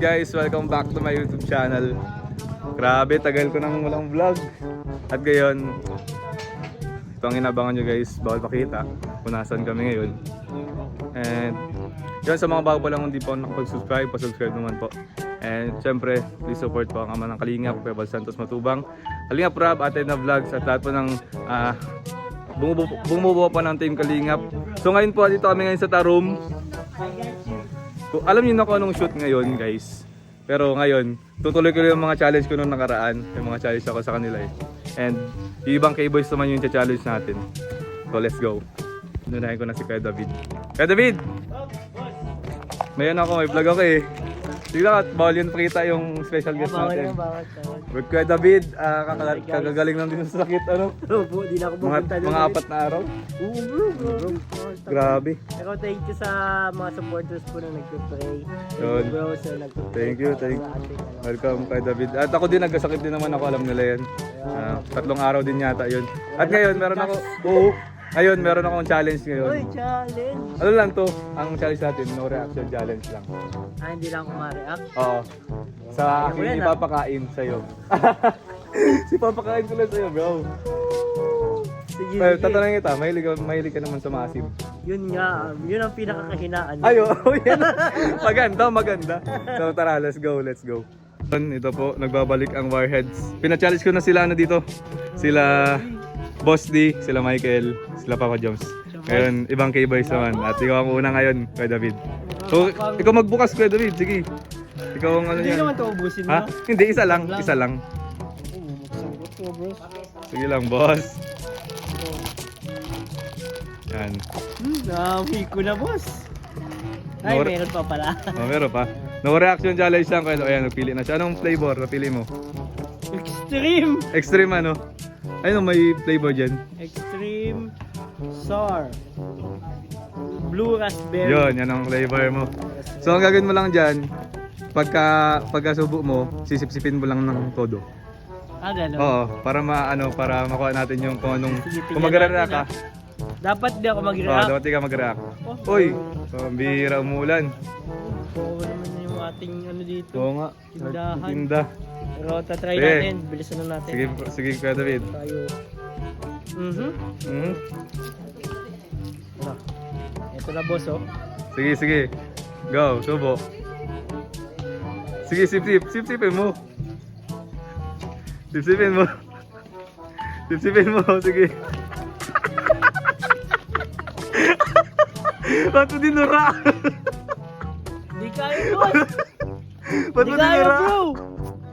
guys, welcome back to my YouTube channel. Grabe, tagal ko nang walang vlog. At ngayon, ito ang inabangan nyo guys, bawal pakita kung nasan kami ngayon. And yun, sa mga bago pa lang hindi po nakapag-subscribe, pa-subscribe naman po. And syempre, please support po ang ama ng Kalingap, Kuya Bal Santos Matubang, Kalingap Rob, Ate na Vlogs, at lahat po ng bumubuo pa ng Team Kalingap. So ngayon po, dito kami ngayon sa Tarum. Alam niyo na kung anong shoot ngayon guys. Pero ngayon, tutuloy ko yung mga challenge ko nung nakaraan. Yung mga challenge ako sa kanila eh. And yung ibang K-boys naman yung challenge natin. So let's go. Nunahin ko na si Kuya David. Kuya David! Mayan ako, may vlog ako eh. Sige lang at bawal yun pakita yung special guest natin. With Kuya David, kagagaling lang din sa sakit. Ano? Bro, di na ako pupunta doon. Mga 4 na araw? Oo bro. Grabe. Pero thank you sa mga supporters po na nagpipray. Yun. Bro, sa nagpipray. Thank you. Welcome Kuya David. At ako din, nagkasakit din naman ako, alam nila yan. 3 araw din yata yun. At ngayon, meron ako, ngayon, meron akong challenge ngayon. Uy, challenge! Ano lang to? Ang challenge natin, no reaction challenge lang. Hindi lang ako ma-react. Oo. Sa akin, ipapakain sa'yo. Ipapakain ko lang sa'yo, bro. Sige, Pero sige. tatanungin kita, mahilig ka naman sa maasim. Yun nga, yun ang pinakakahinaan. Ay, oo, yan. Maganda. So tara, let's go. Ito po, nagbabalik ang Warheads. Pina-challenge ko na sila dito. Sila Boss D, sila Michael, sila Papa Joms. Ngayon, ibang K-boys naman. At ikaw ang una ngayon, Kuya David. So, ikaw magbukas, Kuya David. Sige. Ikaw ang ano Hindi yan. naman ito ubusin Ha? mo. Hindi, isa lang. Sige lang, boss. Yan. Nami ko na, boss. Ay, meron pa pala. Meron pa. No reaction challenge lang. Ayan, nagpili na siya. Anong flavor? Napili mo? Extreme! Extreme ano? Ayun, may flavor dyan. Extreme sour. Blue raspberry. Yan ang flavor mo. So ang gagawin mo lang dyan, pagkasubo mo, sisip-sipin mo lang ng todo. Gano'n? Oo, para para makuha natin yung kung anong, Sige, kung mag-react ka. Dapat di ako Oo, mag-react. dapat di ka mag-react. Uy, bihira umulan. Oo naman yung ating ano dito. Oo nga, Tindahan. tinda. Pero tatry Sige. natin. Bilisan na natin. Sige Kuya David. Tayo. Ano? Ito na boss oh. Sige. Go, subo. Sige, sip-sipin mo. Sip-sipin mo, sige. Ba't mo dinura? Hindi kaya boss! Ba't mo Hindi kaya dinura? bro!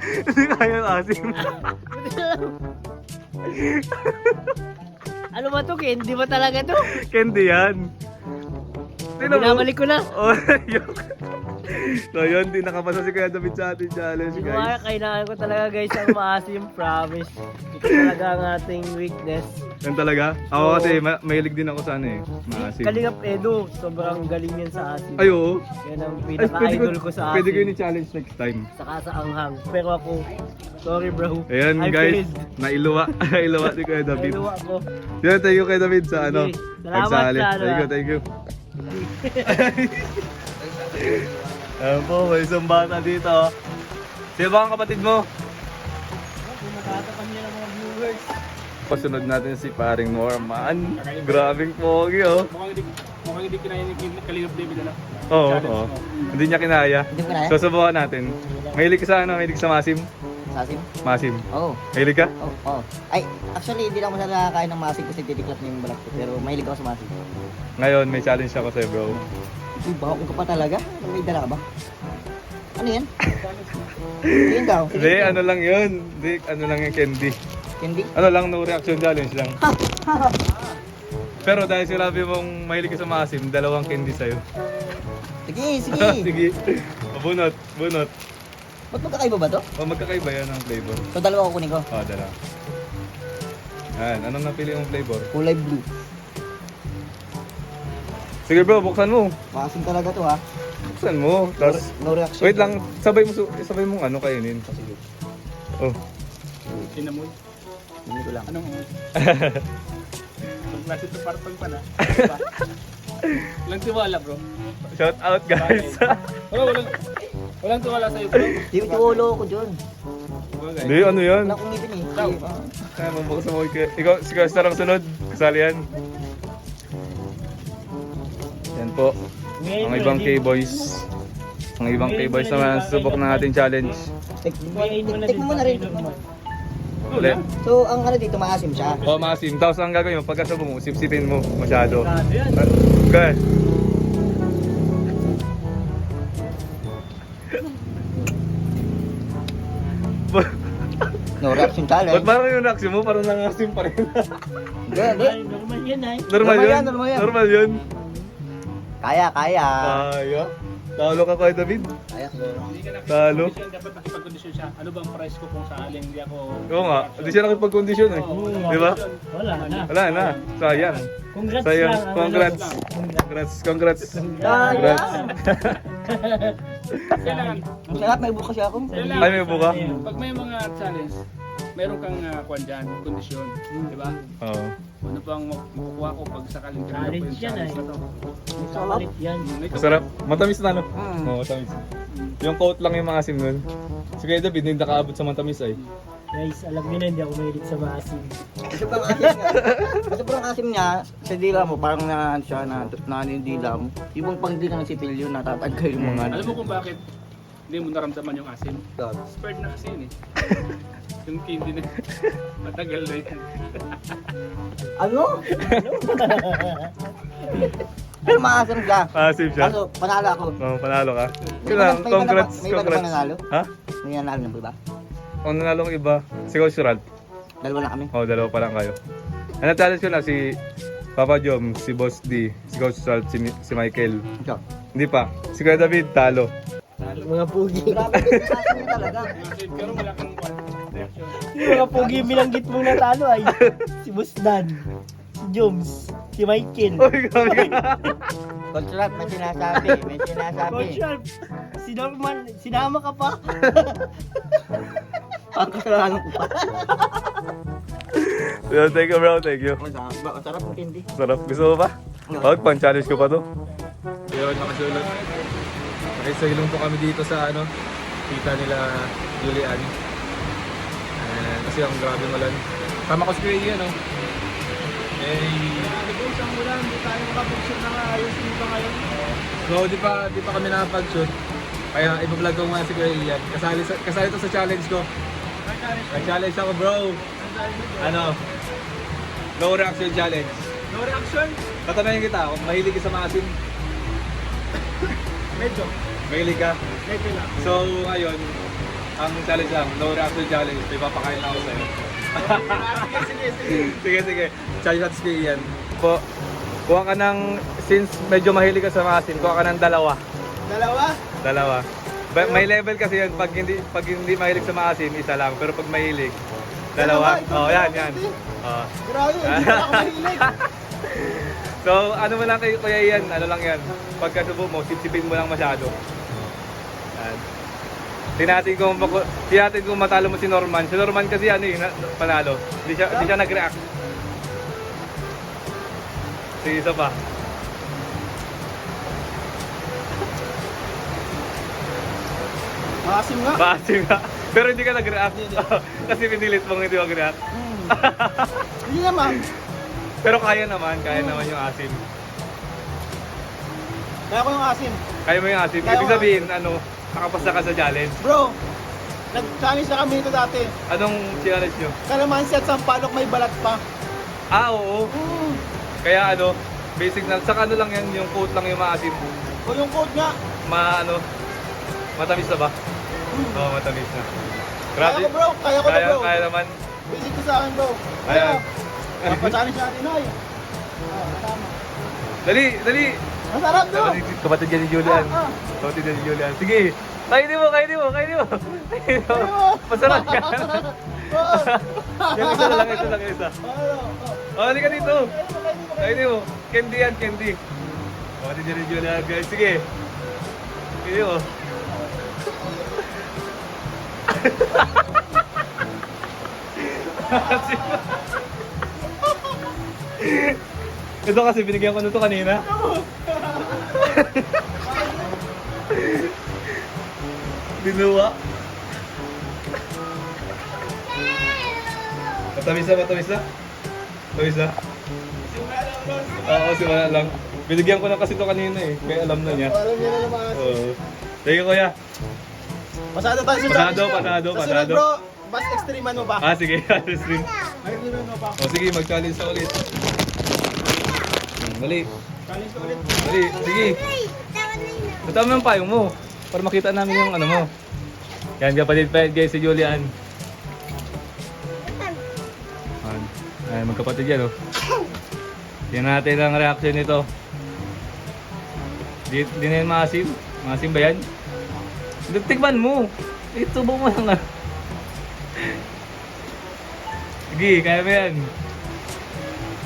Hindi kaya ang asim. Ano ba to? Candy ba talaga to? Candy yan. Binabalik ko na. Oh, yun. So yun, di nakapasa si Kuya David sa ating challenge Hindi ko kaya, guys. kailangan ko talaga guys ang maasim, promise. Ito talaga ang ating weakness. Yan talaga? Ako Oo. kasi mahilig din ako sa ano eh. Maasim. Kalingap Edo, sobrang galing yan sa asim. Ay oo. Yan ang Ay, pinaka-idol ko sa asim. Pwede ko yun i-challenge next time. Saka sa anghang. Pero ako, sorry bro. Ayan I guys, failed. nailuwa. Nailuwa ni Kuya David. Nailuwa ko. Yan, thank you Kuya David sa ano. Sige. Salamat pagsali. sa ano, Thank you. Ayan po, may isang bata dito. Sino ba ang kapatid mo? Kung matatapan niya ng mga viewers. Pasunod natin si paring Norman. Grabing pogi oh. Mukhang hindi kinaya ni Kalingap David na. Oo. Hindi niya kinaya. Hindi ko na So subukan natin. Mahilig ka sa ano? Mahilig sa masim? Sasim? Masim. Oo. Mahilig ka? Oo. Ay, actually, hindi lang ako nakakain ng masig kasi titiklat niya yung balat ko. Pero mahilig ako sa masig. Ngayon may challenge ako sa'yo bro. Uy, baka ka pa talaga? May dala ka ba? Ano yan? Yun daw. Hindi, ano lang yun. Hindi, ano lang yung candy. Candy? Ano lang, no reaction challenge lang. Pero dahil sinabi mong mahilig ka sa maasim, 2 candy sa'yo. Sige. Sige. Bunot. Ba't magkakaiba ba to? O magkakaiba yan ang flavor. So, 2 kukunin ko. O, 2. Yan, anong napili mong flavor? Kulay blue. Sige bro, buksan mo. Masim talaga to ha. Buksan mo. Tapos, No reaction. wait lang, sabay mong ano kainin. Sige. Oh. Sinamoy. Hindi ko lang. Anong Ang klase ito partong pa na. Lang tiwala bro. Shout out guys. Walang. Walang tuwala sa'yo, bro. Tiwolo ko dyan. Bagay. Hindi, ano yan? Wala akong ngipin eh. Ikaw. Ay, mabukas mo kayo. Ikaw, si Kastar ang sunod. Kasali yan. Yan po. Ang ibang K-Boys. Ang ibang K-Boys naman susubok ng ating challenge. Tik mo na rin. Ulit. So, ang ano dito, maasim siya. O, maasim. Tapos ang gagawin mo, pagkasabo mo, sipsipin mo masyado. Grabe yan. Okay. No reaction Ba't challenge. parang yung reaction mo? Parang nangasim pa rin. Hindi, hindi. Ay, normal yan ay. Normal Normal yun? yan, normal yan. Normal yun? Kaya, kaya. Kaya? Talo ka kay David? Kaya ko. Hindi ka Talo. nakikipag-kondisyon, dapat nakipag-kondisyon siya. Ano bang price ko kung sakaling hindi ako... Oo nga, hindi siya nakipag-kondisyon eh. Di ba? Wala na. Wala na. Sayang. Congrats Sayang. lang. Congrats. Congrats. Congrats. Kailangan, Ang sarap, may bukas siya ako. kailangan. Ay, may buka? Pag may mga challenge, meron kang kwan dyan, kondisyon. Di ba? Oo. Ano bang makukuha ko pag sakaling tinanong ko Challenge yung yan challenge ay. na to? Kapalit yan. Masarap. Matamis na no? Mm. Oo, matamis. Yung coat lang yung mga asim nun. Si Kuya David, hindi nakaabot sa matamis ay. Guys, alam niyo na hindi ako mahilig sa maasim. Sobrang asim niya. Sobrang asim niya, sa dila mo, parang na ano siya, na yung dila mo. Yung pang dila ng sipilyo, natatagay yung mga ano. Alam mo kung bakit hindi mo naramdaman yung asin? Spared na kasi yun eh. Yung candy na matagal na yun. Ano? Pero maasim siya. Asim siya? Kaso, panalo ako. Oo, panalo ka. May Kailangan, iba na ba- congrats, may iba na ba congrats. nanalo? Ha? May nanalo na ba ba? Ang nanalo ng iba, si Coach Ralph. Dalawa na kami. Oo, dalawa pa lang kayo. Ano challenge ko na si Papa Jom, si Boss D, si Coach Ralph, si Michael. Ikaw. Hindi pa. Si Kuya David, talo. Mga pugi. Grabe, maasim niya talaga. Asin, pero malaking kwan. Reaction. Yung mga pugi bilanggit mong natalo ay si Busdan, si Joms, si Michael. Uy, grabe ka. Contract, may sinasabi. May sinasabi. Coach Sharp, si Norman, sinama ka pa. Ang kasalanan ko pa. Yo, thank you bro, thank you. Ang sarap ng candy. Sarap. Gusto mo pa? Wag, pang-challenge ko pa to. Yun, nakasulot. Nakisailong po kami dito sa ano, kita nila Julian. Kasi ang grabe ulan. Tama ko si Kuya Ian, oh. Grabe ko, isang ulan, hindi tayo makapag-shoot na ayos dito ngayon. So, di pa kami nakapag-shoot. Kaya i-vlog ko nga si Kuya Ian. Kasali to sa challenge ko. Nag-challenge ako, bro. Ano? No reaction challenge. No reaction? Tatanungin kita, kung mahilig ka sa maasim. Medyo. Mahilig ka. Medyo lang. So, ngayon, ang challenge lang, no reaction challenge. May papakain na ako sa'yo. Sige. Challenge natin si Ian. Po, kuha ka ng, since medyo mahilig ka sa maasim, kuha ka ng dalawa. Dalawa? May level kasi yan, pag hindi mahilig sa maasim, isa lang. Pero pag mahilig, dalawa. Oh, yan. Oh. Grabe, hindi pa ako mahilig. So, ano mo lang kay Kuya Ian, ano lang yan. Pagkasubo mo, sipsipin mo lang masyado. Yan. Tingnan natin kung matalo mo si Norman. Si Norman kasi ano eh, panalo. Hindi siya nag-react. Sige, isa pa. Maasim nga. Maasim nga. Pero hindi ka nag-react. Kasi pinilit mong hindi mag-react. Hindi naman. Pero kaya naman yung asim. Kaya ko yung asim. Kaya mo yung asim. Kaya Ibig ko sabihin, ano, nakapasa ka sa challenge. Bro, nag-challenge na kami ito dati. Anong challenge nyo? Kalamansi at sampalok may balat pa. Ah, oo. Kaya ano, basic na, saka ano lang yan, yung coat lang yung maasim. O yung code nga. Matamis na ba? Oo, matamis na. Kaya ko bro, kaya ko na bro. Kaya naman. Basic ko sa akin bro. Kaya. Papachallenge natin ay. Tama. Dali! Masarap bro. Kapatid yan ni Julian. Kapatid yan ni Julian. Sige, kainin mo. Masarap ka. Yan, isa lang. Oh, halika dito. Kainin mo. Candy yan, candy. Kapatid yan ni Julian, guys. Sige. Kainin mo. Ito kasi binigyan ko nito kanina. Binuwa. Matamis na, matamis na. Matamis na. Oo, simula lang. Binigyan ko na kasi ito kanina eh. Kaya alam na niya. Alam niya na naman. Oo. Sige kuya. Pasado tayo sa Pasado, challenge. pasado, Sa sunod, pasado. bro, bus extreme mo ba? Ah, sige. Stream. May sunod mo ba? O sige, mag-challenge na ulit. Dali. Challenge ko ulit. Dali. Sige. Tama ng payong mo. Para makita namin yung ano mo. Yan, kapatid pa yan guys si Julian. Ayan, magkapatid yan oh. Yan natin ang reaction nito. Di na yan maasim. Maasim ba yan? Tikman mo. Itubo mo lang ah. Sige, kaya mo yan.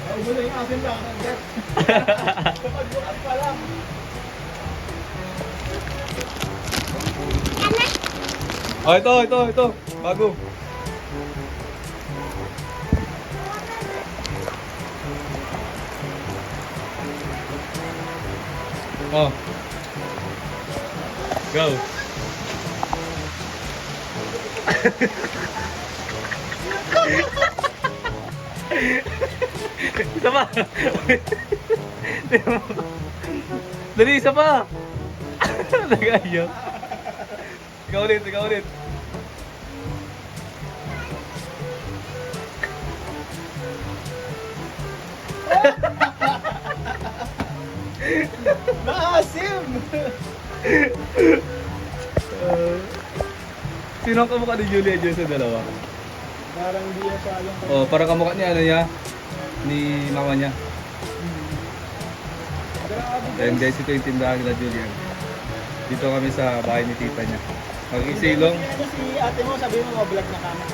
Naubo na yung asin lang. Kapag bukas pa lang. Oh, ito. Bago. Oh. Go. Isa pa. Dali, isa pa. Nag-ayaw. Ikaw ulit. Maasim! Sino ang kamukha ni Julia dyan sa dalawa? Parang di na siya yung... Oh, parang kamukha ni ano niya, ni mama niya. Ayan guys, ito yung tindahan nila Julian. Dito kami sa bahay ni tita niya. Mag-isilong. Si ate mo, sabi mo, mablog na kama.